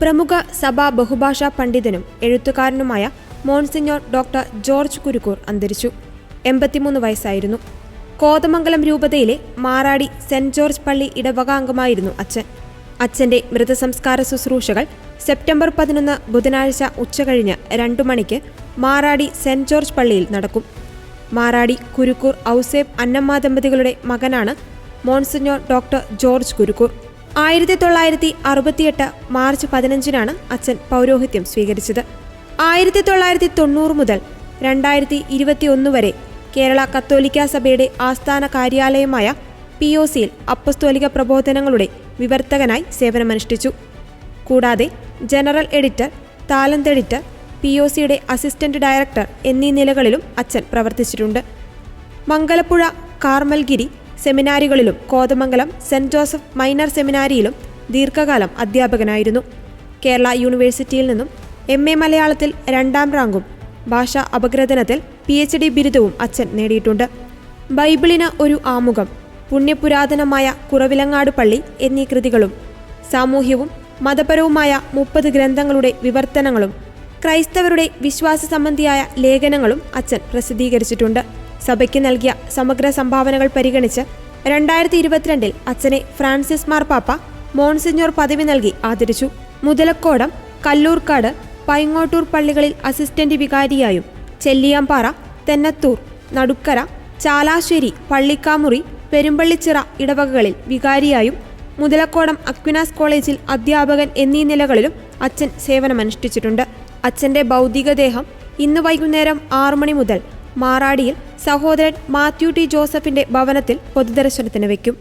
പ്രമുഖ സഭാ ബഹുഭാഷാ പണ്ഡിതനും എഴുത്തുകാരനുമായ മോൺസിഞ്ഞോർ ഡോക്ടർ ജോർജ് കുരുക്കൂർ അന്തരിച്ചു. 83 വയസ്സായിരുന്നു. കോതമംഗലം രൂപതയിലെ മാറാടി സെന്റ് ജോർജ് പള്ളി ഇടവക അംഗമായിരുന്നു അച്ഛൻ. അച്ഛന്റെ മൃതസംസ്കാര ശുശ്രൂഷകൾ സെപ്റ്റംബർ 11 ബുധനാഴ്ച ഉച്ചകഴിഞ്ഞ് 2 മണിക്ക് മാറാടി സെന്റ് ജോർജ് പള്ളിയിൽ നടക്കും. മാറാടി കുരുക്കൂർ ഔസേപ്പ് അന്നമ്മ ദമ്പതികളുടെ മകനാണ് മോൺസിഞ്ഞോർ ഡോക്ടർ ജോർജ് കുരുക്കൂർ. 1968 മാർച്ച് 15-നാണ് അച്ഛൻ പൗരോഹിത്യം സ്വീകരിച്ചത്. 1990 മുതൽ 2021 വരെ കേരള കത്തോലിക്ക സഭയുടെ ആസ്ഥാന കാര്യാലയമായ POCയിൽ അപ്പസ്തോലിക പ്രബോധനങ്ങളുടെ വിവർത്തകനായി സേവനമനുഷ്ഠിച്ചു. കൂടാതെ ജനറൽ എഡിറ്റർ, താലന്ത് എഡിറ്റർ, POCയുടെ അസിസ്റ്റന്റ് ഡയറക്ടർ എന്നീ നിലകളിലും അച്ഛൻ പ്രവർത്തിച്ചിട്ടുണ്ട്. മംഗലപ്പുഴ കാർമൽഗിരി സെമിനാരികളിലും കോതമംഗലം സെന്റ് ജോസഫ് മൈനർ സെമിനാരിയിലും ദീർഘകാലം അധ്യാപകനായിരുന്നു. കേരള യൂണിവേഴ്സിറ്റിയിൽ നിന്നും MA മലയാളത്തിൽ 2ാം റാങ്കും ഭാഷാ അപഗ്രഥനത്തിൽ PhD ബിരുദവും അച്ഛൻ നേടിയിട്ടുണ്ട്. ബൈബിളിന് ഒരു ആമുഖം, പുണ്യപുരാതനമായ കുറവിലങ്ങാട് പള്ളി എന്നീ കൃതികളും സാമൂഹ്യവും മതപരവുമായ 30 ഗ്രന്ഥങ്ങളുടെ വിവർത്തനങ്ങളും ക്രൈസ്തവരുടെ വിശ്വാസ സംബന്ധിയായ ലേഖനങ്ങളും അച്ഛൻ പ്രസിദ്ധീകരിച്ചിട്ടുണ്ട്. സഭയ്ക്ക് നൽകിയ സമഗ്ര സംഭാവനകൾ പരിഗണിച്ച് 2022 അച്ഛനെ ഫ്രാൻസിസ് മാർപ്പാപ്പ മോൺസിഞ്ഞോർ പദവി നൽകി ആദരിച്ചു. മുതലക്കോടം, കല്ലൂർക്കാട്, പൈങ്ങോട്ടൂർ പള്ളികളിൽ അസിസ്റ്റന്റ് വികാരിയായും ചെല്ലിയാമ്പാറ, തെന്നത്തൂർ, നടുക്കര, ചാലാശ്ശേരി, പള്ളിക്കാമുറി, പെരുമ്പള്ളിച്ചിറ ഇടവകകളിൽ വികാരിയായും മുതലക്കോടം അക്വിനാസ് കോളേജിൽ അധ്യാപകൻ എന്നീ നിലകളിലും അച്ഛൻ സേവനമനുഷ്ഠിച്ചിട്ടുണ്ട്. അച്ഛന്റെ ഭൗതികദേഹം ഇന്ന് വൈകുന്നേരം 6 മണി മുതൽ മാറാടിയിൽ സഹോദരൻ മാത്യു T. ജോസഫിന്റെ ഭവനത്തിൽ പൊതുദർശനത്തിന് വയ്ക്കും.